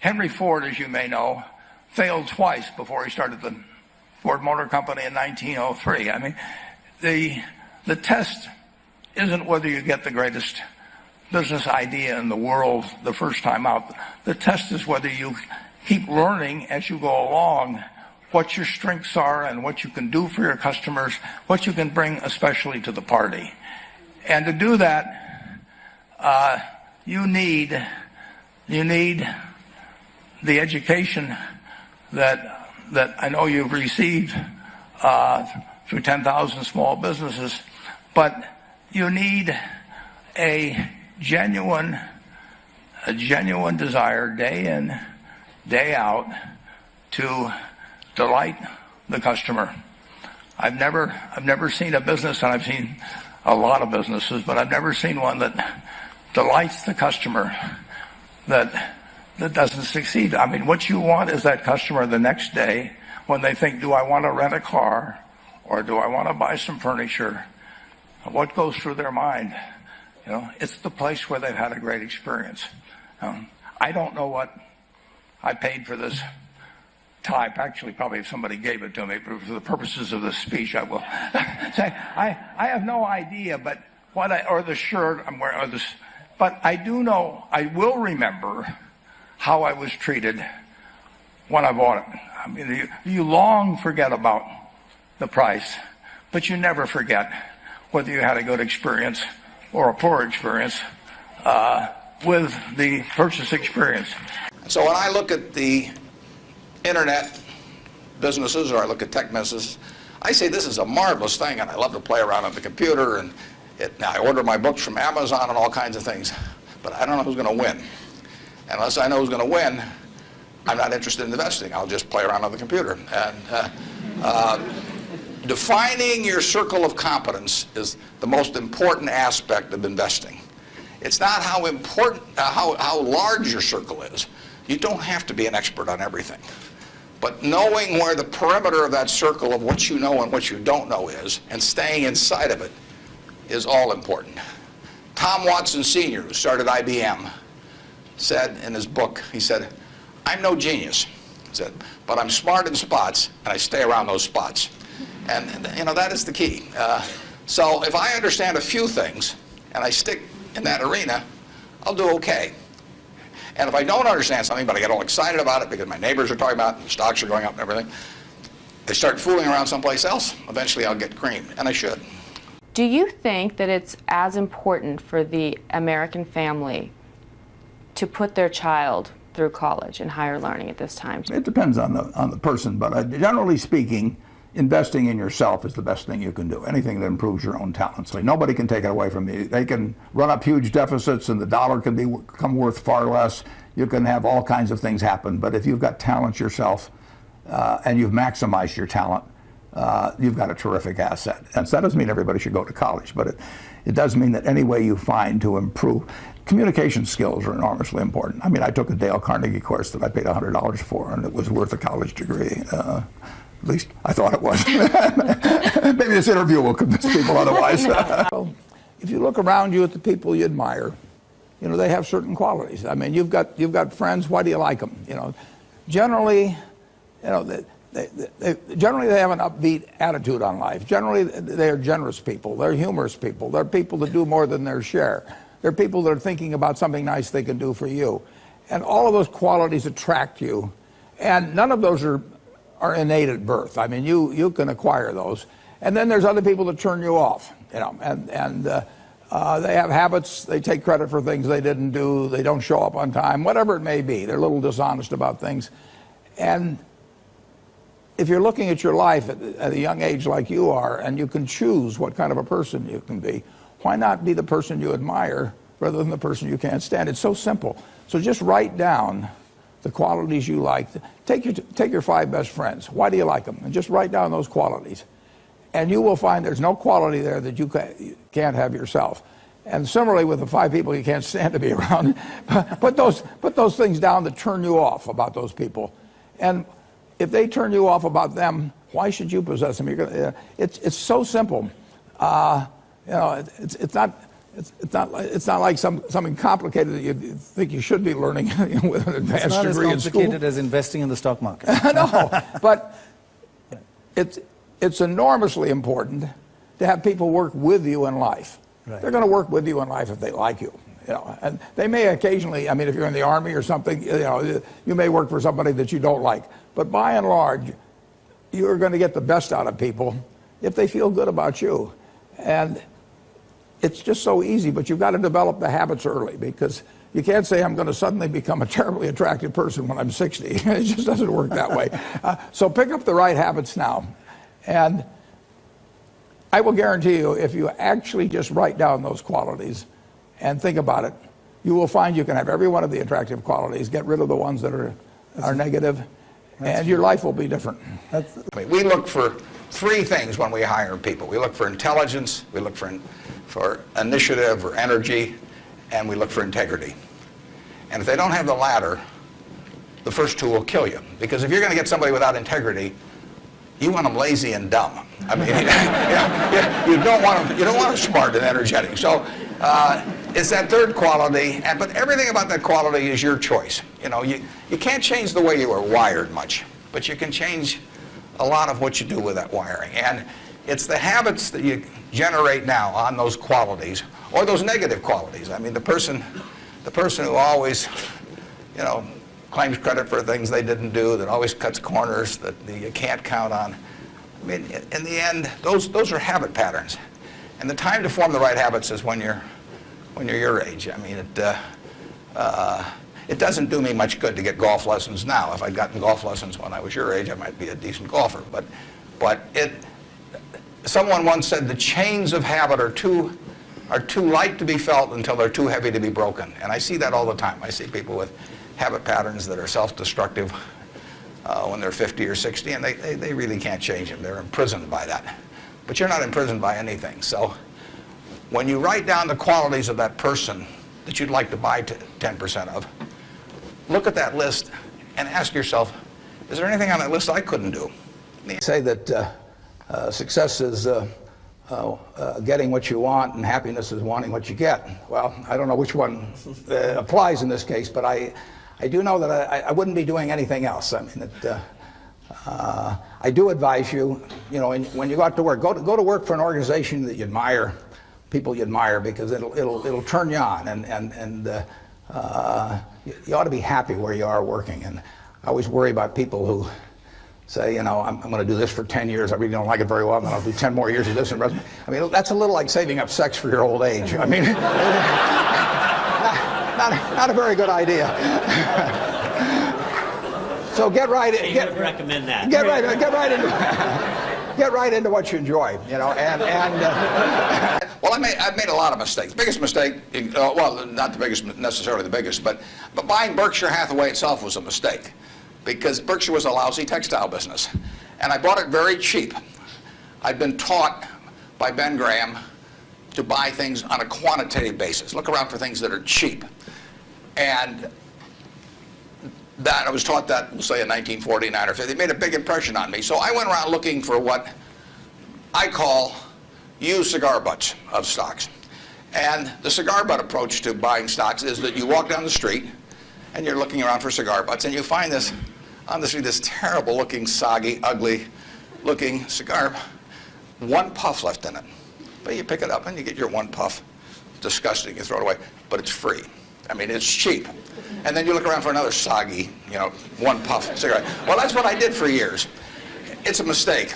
Henry Ford, as you may know, failed twice before he started the Ford Motor Company in 1903. I mean, the test isn't whether you get the greatest business idea in the world the first time out. The test is whether you keep learning as you go along what your strengths are and what you can do for your customers, what you can bring especially to the party. And to do that, you need the education that I know you've received through 10,000 small businesses, but you need a genuine desire day in, day out to delight the customer. I've never seen a business, and I've seen a lot of businesses, but I've never seen one that delights the customer that doesn't succeed. I mean, what you want is that customer the next day when they think, do I want to rent a car or do I want to buy some furniture? What goes through their mind? You know, it's the place where they've had a great experience. I don't know what I paid for this tie. Actually, probably if somebody gave it to me, but for the purposes of this speech, I will say I have no idea. But or the shirt I'm wearing, or this, but I do know I will remember how I was treated when I bought it. I mean, you long forget about the price, but you never forget whether you had a good experience or a poor experience with the purchase experience. So when I look at the internet businesses, or I look at tech businesses, I say this is a marvelous thing, and I love to play around on the computer, and I order my books from Amazon and all kinds of things, but I don't know who's going to win. Unless I know who's going to win, I'm not interested in investing. I'll just play around on the computer. And defining your circle of competence is the most important aspect of investing. It's not how important, how large your circle is. You don't have to be an expert on everything. But knowing where the perimeter of that circle of what you know and what you don't know is, and staying inside of it, is all important. Tom Watson Sr., who started IBM, said in his book, he said, I'm no genius, he said, but I'm smart in spots, and I stay around those spots. And you know, that is the key. So if I understand a few things, and I stick in that arena, I'll do okay. And if I don't understand something, but I get all excited about it because my neighbors are talking about it, and the stocks are going up and everything, I start fooling around someplace else, eventually I'll get creamed, and I should. Do you think that it's as important for the American family to put their child through college and higher learning at this time? It depends on the person, but generally speaking, investing in yourself is the best thing you can do. Anything that improves your own talents. Like, nobody can take it away from you. They can run up huge deficits, and the dollar can become worth far less. You can have all kinds of things happen, but if you've got talent yourself and you've maximized your talent, you've got a terrific asset. And so that doesn't mean everybody should go to college, but it does mean that any way you find to improve. Communication skills are enormously important. I mean, I took a Dale Carnegie course that I paid $100 for, and it was worth a college degree. At least I thought it was. Maybe this interview will convince people otherwise. Well, if you look around you at the people you admire, you know, they have certain qualities. I mean, you've got friends. Why do you like them? You know, generally, you know, generally they have an upbeat attitude on life. Generally, they are generous people. They're humorous people. They're people that do more than their share. They're people that are thinking about something nice they can do for you. And all of those qualities attract you. And none of those are innate at birth. I mean, you can acquire those. And then there's other people that turn you off, you know, and they have habits. They take credit for things they didn't do. They don't show up on time, whatever it may be. They're a little dishonest about things. And if you're looking at your life at a young age like you are, and you can choose what kind of a person you can be, why not be the person you admire rather than the person you can't stand? It's so simple. So just write down the qualities you like. Take your 5 best friends. Why do you like them? And just write down those qualities. And you will find there's no quality there that you can't have yourself. And similarly with the 5 people you can't stand to be around, put those things down that turn you off about those people. And if they turn you off about them, why should you possess them? It's so simple. You know, it's not it's not like something complicated that you think you should be learning with an advanced It's not as degree in school. complicated as investing in the stock market. No, but it's enormously important to have people work with you in life. Right. They're going to work with you in life if they like you. You know, and they may occasionally, I mean, if you're in the Army or something, you know, you may work for somebody that you don't like. But by and large, you're going to get the best out of people if they feel good about you. And it's just so easy, but you've got to develop the habits early, because you can't say I'm going to suddenly become a terribly attractive person when I'm 60. It just doesn't work that way. So pick up the right habits now. And I will guarantee you, if you actually just write down those qualities and think about it, you will find you can have every one of the attractive qualities, get rid of the ones that are negative, and your life will be different. I mean, we look for three things when we hire people. We look for intelligence, we look for initiative or energy, and we look for integrity. And if they don't have the latter, the first two will kill you. Because if you're going to get somebody without integrity, you want them lazy and dumb. I mean, you don't want them smart and energetic. So it's that third quality, but everything about that quality is your choice. You know, you can't change the way you are wired much, but you can change a lot of what you do with that wiring. And it's the habits that you generate now on those qualities, or those negative qualities. I mean, the person who always, you know, claims credit for things they didn't do, that always cuts corners, that you can't count on. I mean, in the end, those are habit patterns. And the time to form the right habits is when you're your age. I mean, it doesn't do me much good to get golf lessons now. If I'd gotten golf lessons when I was your age, I might be a decent golfer. But someone once said the chains of habit are too light to be felt until they're too heavy to be broken. And I see that all the time. I see people with habit patterns that are self-destructive when they're 50 or 60, and they really can't change them. They're imprisoned by that. But you're not imprisoned by anything. So when you write down the qualities of that person that you'd like to buy 10% of, look at that list and ask yourself, is there anything on that list I couldn't do? Say that success is getting what you want and happiness is wanting what you get. Well, I don't know which one applies in this case, but I do know that I wouldn't be doing anything else. I mean, I do advise you, you know, when you go out to work, go to work for an organization that you admire, people you admire, because it'll turn you on, and you ought to be happy where you are working. And I always worry about people who say, you know, I'm going to do this for 10 years. I really don't like it very well, and then I'll do 10 more years of this. I mean, that's a little like saving up sex for your old age. I mean, not a very good idea. So get right in. You would recommend that. Get right into what you enjoy, you know, Well, I've made a lot of mistakes. Biggest mistake, well, not the biggest, necessarily the biggest, but buying Berkshire Hathaway itself was a mistake, because Berkshire was a lousy textile business, and I bought it very cheap. I'd been taught by Ben Graham to buy things on a quantitative basis. Look around for things that are cheap, and that I was taught that, we'll say in 1949 or 50. It made a big impression on me. So I went around looking for what I call used cigar butts of stocks. And the cigar butt approach to buying stocks is that you walk down the street and you're looking around for cigar butts, and you find this on the street, this terrible looking, soggy, ugly looking cigar, one puff left in it. But you pick it up and you get your one puff. It's disgusting, you throw it away, but it's free. I mean, it's cheap. And then you look around for another soggy, you know, one puff cigarette. Well, that's what I did for years. It's a mistake.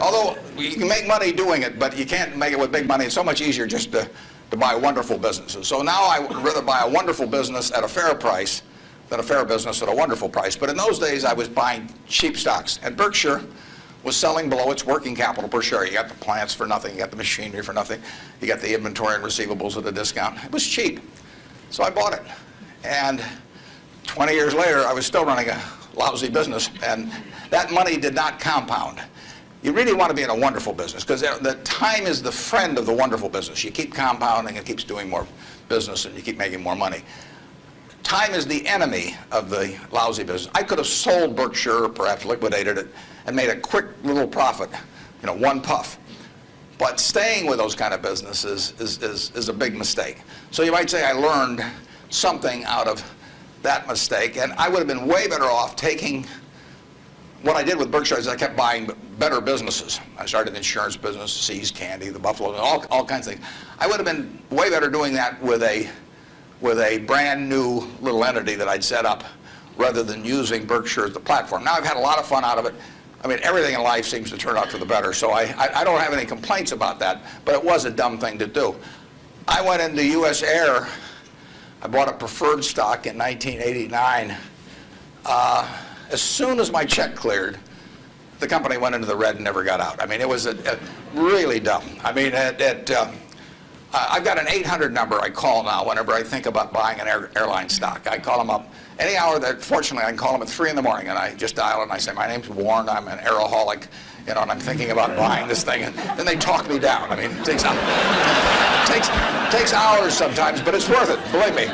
Although you can make money doing it, but you can't make it with big money. It's so much easier just to buy wonderful businesses. So now I would rather buy a wonderful business at a fair price than a fair business at a wonderful price. But in those days, I was buying cheap stocks. And Berkshire was selling below its working capital per share. You got the plants for nothing. You got the machinery for nothing. You got the inventory and receivables at a discount. It was cheap. So I bought it. And 20 years later, I was still running a lousy business, and that money did not compound. You really want to be in a wonderful business, because the time is the friend of the wonderful business. You keep compounding, it keeps doing more business, and you keep making more money. Time is the enemy of the lousy business. I could have sold Berkshire, perhaps liquidated it, and made a quick little profit, you know, one puff. But But staying with those kind of businesses is a big mistake. So you might say I learned something out of that mistake, and I would have been way better off taking what I did with Berkshire is I kept buying better businesses. I started an insurance business, See's Candy, the Buffalo, all kinds of things. I would have been way better doing that with a brand new little entity that I'd set up rather than using Berkshire as the platform. Now I've had a lot of fun out of it. I mean, everything in life seems to turn out for the better, so I don't have any complaints about that, but it was a dumb thing to do. I went into US Air. I bought a preferred stock in 1989. As soon as my check cleared, the company went into the red and never got out. I mean, it was really dumb. I mean, I've got an 800 number I call now whenever I think about buying an airline stock. I call them up any hour that, fortunately, I can call them at 3 in the morning, and I just dial and I say, my name's Warren, I'm an aeroholic, you know, and I'm thinking about buying this thing, and then they talk me down. I mean, it takes hours sometimes, but it's worth it, believe me.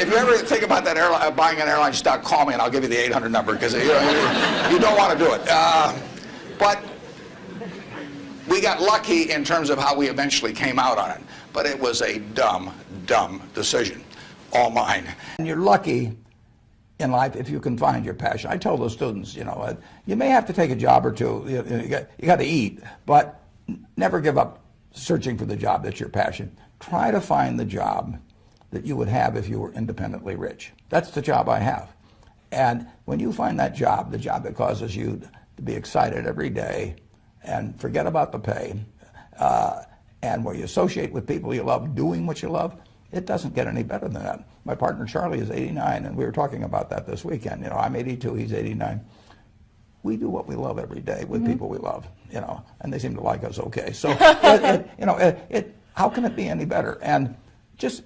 If you ever think about that buying an airline stock, call me and I'll give you the 800 number, because you don't want to do it. But we got lucky in terms of how we eventually came out on it. But it was a dumb decision, all mine. And you're lucky in life if you can find your passion. I tell those students, you know, you may have to take a job or two. You got to eat, but never give up searching for the job that's your passion. Try to find the job that you would have if you were independently rich. That's the job I have. And when you find that job, the job that causes you to be excited every day and forget about the pay, and where you associate with people you love, doing what you love, it doesn't get any better than that. My partner Charlie is 89, and we were talking about that this weekend. You know, I'm 82, he's 89. We do what we love every day with people we love, you know, and they seem to like us okay. So, how can it be any better? And just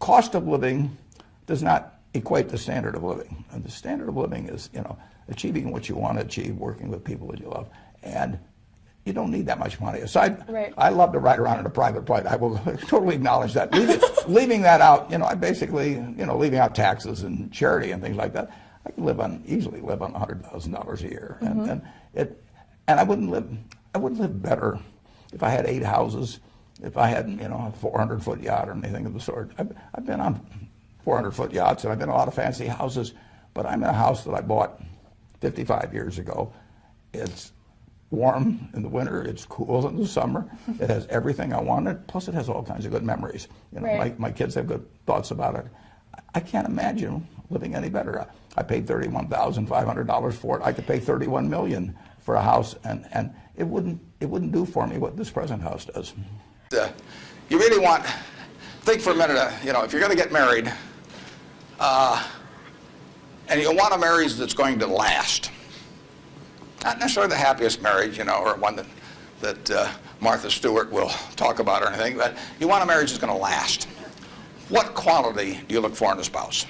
cost of living does not equate to standard of living. And the standard of living is, you know, achieving what you want to achieve, working with people that you love. And you don't need that much money. Aside, right. I love to ride around in a private plane. I will totally acknowledge that. Leaving that out, you know, I basically, you know, leaving out taxes and charity and things like that, I can easily live on $100,000 a year. And I wouldn't live better if I had 8 houses, if I had, you know, a 400-foot yacht or anything of the sort. I've been on 400-foot yachts and I've been in a lot of fancy houses, but I'm in a house that I bought 55 years ago. It's warm in the winter, it's cool in the summer, it has everything I wanted, plus it has all kinds of good memories. You know, right. my kids have good thoughts about it. I can't imagine living any better. I paid $31,500 for it. I could pay $31 million for a house, and it wouldn't do for me what this present house does. You really want, think for a minute, you know, if you're going to get married, and you want a marriage that's going to last, not necessarily the happiest marriage, you know, or one that Martha Stewart will talk about or anything, but you want a marriage that's going to last. What quality do you look for in a spouse?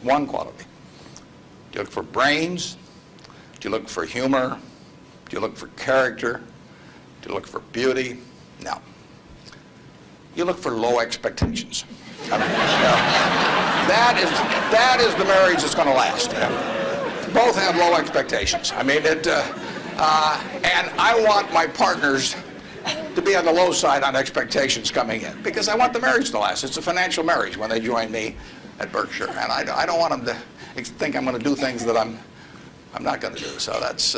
One quality. Do you look for brains? Do you look for humor? Do you look for character? Do you look for beauty? No. You look for low expectations. I mean, you know, that is the marriage that's going to last. Both have low expectations. I mean, and I want my partners to be on the low side on expectations coming in, because I want the marriage to last. It's a financial marriage when they join me at Berkshire, and I don't want them to think I'm going to do things that I'm not going to do. So that's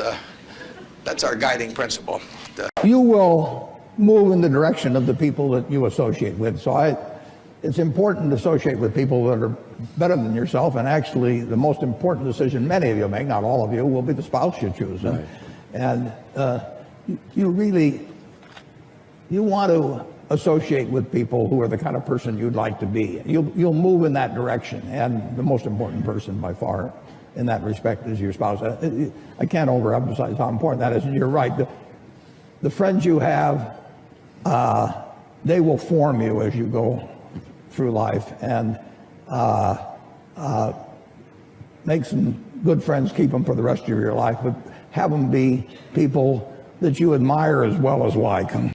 our guiding principle. You will move in the direction of the people that you associate with. So it's important to associate with people that are better than yourself, and actually the most important decision many of you make, not all of you, will be the spouse you choose. Right. And you want to associate with people who are the kind of person you'd like to be. You'll move in that direction, and the most important person by far in that respect is your spouse. I can't overemphasize how important that is, and you're right. The friends you have, they will form you as you go through life, and make some good friends, keep them for the rest of your life, but have them be people that you admire as well as like them.